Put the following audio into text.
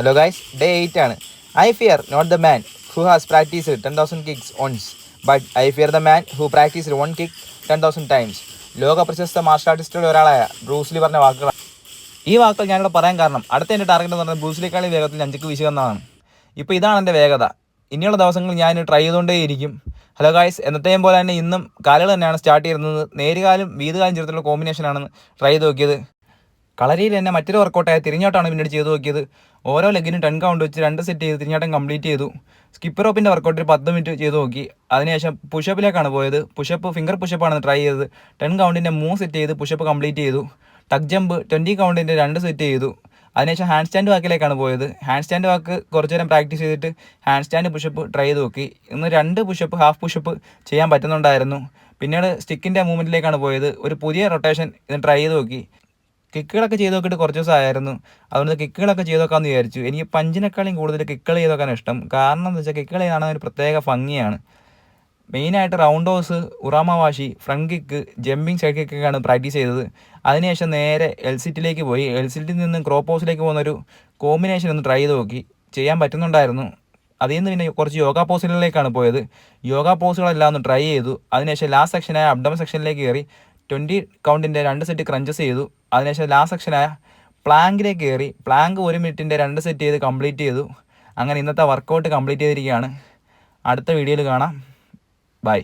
Hello guys, day 8 ആണ്. I fear not the man who has practiced 10,000 kicks once, but I fear the man who practiced one kick 10,000 times. ലോക പ്രശസ്ത marshal ആർട്ടിസ്റ്റുകളിൽ ഒരാളായ Bruce Lee പറഞ്ഞ വാക്കുകളാണ്. ഈ വാക്കുകൾ ഞാനിവിടെ പറയാൻ കാരണം അടുത്ത എൻ്റെ ടാർഗറ്റ് എന്ന് പറഞ്ഞാൽ ബ്രൂസ്ലിക്കാളി വേഗത്തിൽ 5 വീശുക എന്നതാണ്. ഇപ്പോൾ ഇതാണ് എൻ്റെ വേഗത. ഇനിയുള്ള ദിവസങ്ങൾ ഞാൻ ട്രൈ ചെയ്തുകൊണ്ടേയിരിക്കും. ഹലോ ഗായ്സ്, എന്നത്തെയും പോലെ തന്നെ ഇന്നും കാലുകൾ തന്നെയാണ് സ്റ്റാർട്ട് ചെയ്യുന്നത്. നേരുകാലും വീതുകാലും ചേർത്തുള്ള കോമ്പിനേഷനാണെന്ന് ട്രൈ ചെയ്ത് നോക്കിയത്. കളരിയിൽ തന്നെ മറ്റൊരു വർക്കൗട്ടായ തിരിഞ്ഞോട്ടാണ് പിന്നീട് ചെയ്ത് നോക്കിയത്. ഓരോ ലെഗിനും 10 കൗണ്ട് വെച്ച് 2 സെറ്റ് ചെയ്ത് തിരിഞ്ഞോട്ടം കംപ്ലീറ്റ് ചെയ്തു. സ്കിപ്പ് റോപ്പിൻ്റെ വർക്കൗട്ടിൽ 10 മിനിറ്റ് ചെയ്ത് നോക്കി. അതിനുശേഷം പുഷപ്പിലേക്കാണ് പോയത്. ഫിംഗർ പുഷപ്പാണ് ട്രൈ ചെയ്തത്. 10 കൗണ്ടിൻ്റെ 3 സെറ്റ് ചെയ്ത് പുഷപ്പ് കംപ്ലീറ്റ് ചെയ്തു. ടക്ക് ജമ്പ് 20 കൗണ്ടിൻ്റെ 2 സെറ്റ് ചെയ്തു. അതിനുശേഷം ഹാൻഡ് സ്റ്റാൻഡ് വാക്കിലേക്കാണ് പോയത്. ഹാൻഡ് സ്റ്റാൻഡ് വാക്ക് കുറച്ച് നേരം പ്രാക്ടീസ് ചെയ്തിട്ട് ഹാൻഡ് സ്റ്റാൻഡ് പുഷപ്പ് ട്രൈ ചെയ്ത് നോക്കി. ഇന്ന് 2 പുഷപ്പ് ഹാഫ് പുഷപ്പ് ചെയ്യാൻ പറ്റുന്നുണ്ടായിരുന്നു. പിന്നീട് സ്റ്റിക്കിൻ്റെ മൂവ്മെൻറ്റിലേക്കാണ് പോയത്. ഒരു പുതിയ റൊട്ടേഷൻ ഇന്ന് ട്രൈ ചെയ്ത് നോക്കി. കിക്കുകളൊക്കെ ചെയ്ത് നോക്കിയിട്ട് കുറച്ച് ദിവസമായിരുന്നു. അതുകൊണ്ട് കിക്കുകളൊക്കെ ചെയ്ത് നോക്കാമെന്ന് വിചാരിച്ചു. എനിക്ക് പഞ്ചിനേക്കാളും കൂടുതൽ കിക്കുകൾ ചെയ്ത് നോക്കാനാണ് ഇഷ്ടം. കാരണം എന്ന് വെച്ചാൽ കിക്കുകൾ ചെയ്താണ് ഒരു പ്രത്യേക ഭംഗിയാണ്. മെയിനായിട്ട് റൗണ്ട് ഹോസ്, ഉറാമവാഷി, ഫ്രണ്ട് കിക്ക്, ജമ്പിങ് സൈഡ് കിക്കൊക്കെയാണ് പ്രാക്ടീസ് ചെയ്തത്. അതിനുശേഷം നേരെ എൽ സിറ്റിലേക്ക് പോയി. എൽ സിറ്റിൽ നിന്ന് ക്രോപ്പ് ഹൗസിലേക്ക് പോകുന്നൊരു കോമ്പിനേഷൻ ഒന്ന് ട്രൈ ചെയ്ത് നോക്കി. ചെയ്യാൻ പറ്റുന്നുണ്ടായിരുന്നു. അതിൽ നിന്ന് പിന്നെ കുറച്ച് യോഗ പോസുകളിലേക്കാണ് പോയത്. യോഗ പോസുകളെല്ലാം ഒന്ന് ട്രൈ ചെയ്തു. അതിനുശേഷം ലാസ്റ്റ് സെക്ഷനായ അബ്ഡമൻ സെക്ഷനിലേക്ക് കയറി 20 കൗണ്ടിൻ്റെ 2 സെറ്റ് ക്രഞ്ചസ് ചെയ്തു. അതിനുശേഷം ലാസ്റ്റ് സെക്ഷനായ പ്ലാങ്കിലേക്ക് കയറി. പ്ലാങ്ക് 1 മിനിറ്റിൻ്റെ 2 സെറ്റ് ചെയ്ത് കംപ്ലീറ്റ് ചെയ്തു. അങ്ങനെ ഇന്നത്തെ വർക്കൗട്ട് കംപ്ലീറ്റ് ചെയ്തിരിക്കുകയാണ്. അടുത്ത വീഡിയോയിൽ കാണാം. ബൈ.